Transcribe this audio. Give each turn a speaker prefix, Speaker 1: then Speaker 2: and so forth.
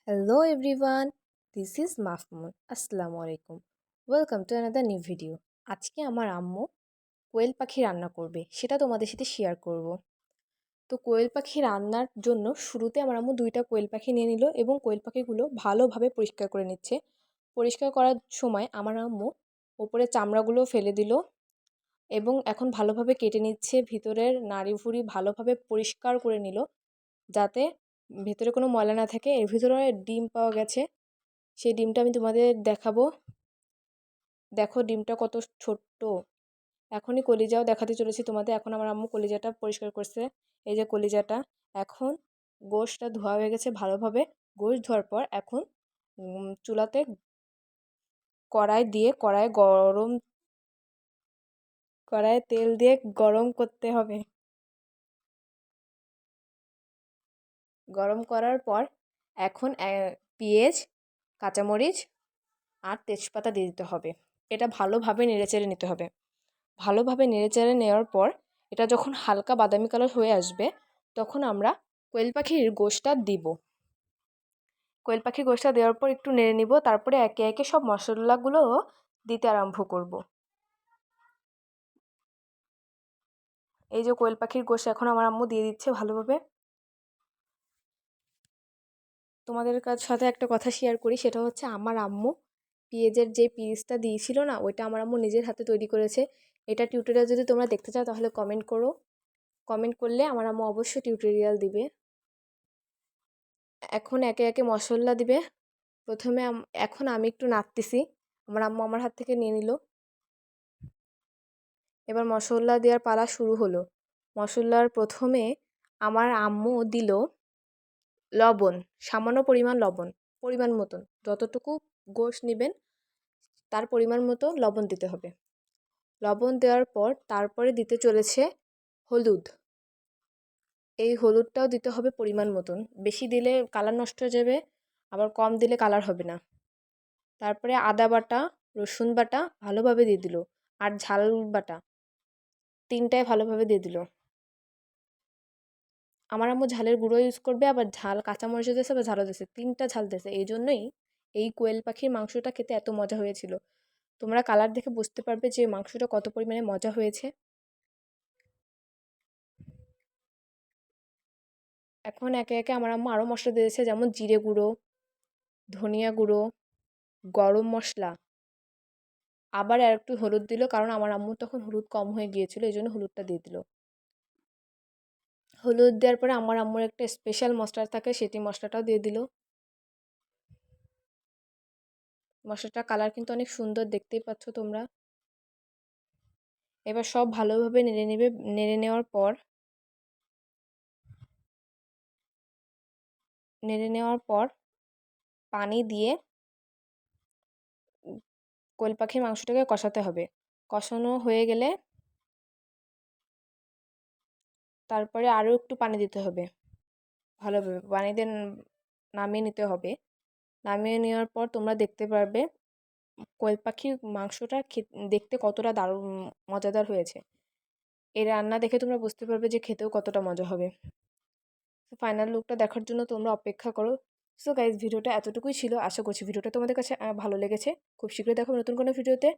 Speaker 1: Hello everyone, this is Mahmoud. Assalamu alaikum. Welcome to another new video. আজকে আমার আম্মু কোয়েল পাখি রান্না করবে, সেটা তোমাদের সাথে শেয়ার করব। তো কোয়েল পাখি রান্নার জন্য শুরুতে আমার আম্মু দুইটা কোয়েল পাখি নিয়ে নিল এবং কোয়েল পাখিগুলো ভালোভাবে পরিষ্কার করে নিচ্ছে। পরিষ্কার করার সময় আমার আম্মু ওপরে চামড়াগুলো ফেলে দিল এবং এখন ভালোভাবে কেটে নিচ্ছে। ভিতরের নাড়ি ভুড়ি ভালোভাবে পরিষ্কার করে নিল যাতে ভেতরে কোনো ময়লা না থাকে। এর ভিতরে ডিম পাওয়া গেছে, সেই ডিমটা আমি তোমাদের দেখাবো। দেখো ডিমটা কত ছোট্ট। এখনই কলিজাও দেখাতে চলেছি তোমাদের। এখন আমার আম্মু কলিজাটা পরিষ্কার করছে, এই যে কলিজাটা। এখন গোশটা ধোয়া হয়ে গেছে ভালোভাবে। গোশ ধোয়ার পর এখন চুলাতে কড়াই দিয়ে কড়াইয়ে তেল দিয়ে গরম করতে হবে। গরম করার পর এখন পেঁয়াজ, কাঁচামরিচ আর তেজপাতা দিয়ে দিতে হবে। এটা ভালোভাবে নেড়েচেড়ে নিতে হবে। ভালোভাবে নেড়েচেড়ে নেওয়ার পর এটা যখন হালকা বাদামি কালার হয়ে আসবে তখন আমরা কোয়েল পাখির গোশটা দিব। কোয়েল পাখির গোশটা দেওয়ার পর একটু নেড়ে নিব, তারপরে একে একে সব মশলাগুলো দিতে আরম্ভ করব। এই যে কোয়েল পাখির গোশ এখন আমার আম্মু দিয়ে দিচ্ছে ভালোভাবে। তোমাদের সাথে একটা কথা শেয়ার করি, সেটা হচ্ছে আমার আম্মু পেঁয়াজের যে পিসটা দিয়েছিল না, ওইটা আমার আম্মু নিজের হাতে তৈরি করেছে। এটা টিউটোরিয়াল যদি তোমরা দেখতে চাও তাহলে কমেন্ট করো। কমেন্ট করলে আমার আম্মু অবশ্যই টিউটোরিয়াল দিবে। এখন একে একে মশলা দিবে। প্রথমে এখন আমি একটু নাড়তেছি, আমার আম্মু আমার হাত থেকে নিয়ে নিল। এবার মশলা দেওয়ার পালা শুরু হলো। মশলার প্রথমে আমার আম্মু দিল লবণ, সামান্য পরিমাণ লবণ, পরিমাণ মতন যতটুকু গোশ নেবেন তার পরিমাণ মতো লবণ দিতে হবে। লবণ দেওয়ার পর তারপরে দিতে চলেছে হলুদ। এই হলুদটাও দিতে হবে পরিমাণ মতন, বেশি দিলে কালার নষ্ট হয়ে যাবে, আবার কম দিলে কালার হবে না। তারপরে আদা বাটা, রসুন বাটা ভালোভাবে দিয়ে দিল, আর ঝাল বাটা, তিনটায় ভালোভাবে দিয়ে দিল। আমার আম্মু ঝালের গুঁড়ো ইউজ করবে, আবার ঝাল কাঁচামরিচও দিয়েছে, আবার ঝালও দিয়েছে, তিনটা ঝাল দিয়েছে। এই জন্যই এই কোয়েল পাখির মাংসটা খেতে এত মজা হয়েছিল। তোমরা কালার দেখে বুঝতে পারবে যে মাংসটা কত পরিমাণে মজা হয়েছে। এখন একে একে আমার আম্মু আরও মশলা দিয়েছে, যেমন জিরে গুঁড়ো, ধনিয়া গুঁড়ো, গরম মশলা, আবার আর একটু হলুদ দিল, কারণ আমার আম্মু তখন হলুদ কম হয়ে গিয়েছিল, এই জন্য হলুদটা দিয়ে দিল। হলুদ দেওয়ার পরে আমার আম্মুর একটা স্পেশাল মশলা থাকে, সেটি মশলাটাও দিয়ে দিল। মশলাটার কালার কিন্তু অনেক সুন্দর, দেখতেই পাচ্ছ তোমরা। এবার সব ভালোভাবে নেড়ে নেওয়ার পর পানি দিয়ে কোয়েল পাখির মাংসটাকে কষাতে হবে। কষানো হয়ে গেলে তারপরে আরও একটু পানি দিতে হবে। ভালোভাবে পানি দিয়ে নামিয়ে নিতে হবে। নামিয়ে নেওয়ার পর তোমরা দেখতে পারবে কোয়েল পাখির মাংসটা দেখতে কতটা দারুণ মজাদার হয়েছে। এই রান্না দেখে তোমরা বুঝতে পারবে যে খেতেও কতটা মজা হবে। তো ফাইনাল লুকটা দেখার জন্য তোমরা অপেক্ষা করো। সো গাইজ, ভিডিওটা এতটুকুই ছিল। আশা করছি ভিডিওটা তোমাদের কাছে ভালো লেগেছে। খুব শীঘ্রই দেখো নতুন কোনো ভিডিওতে।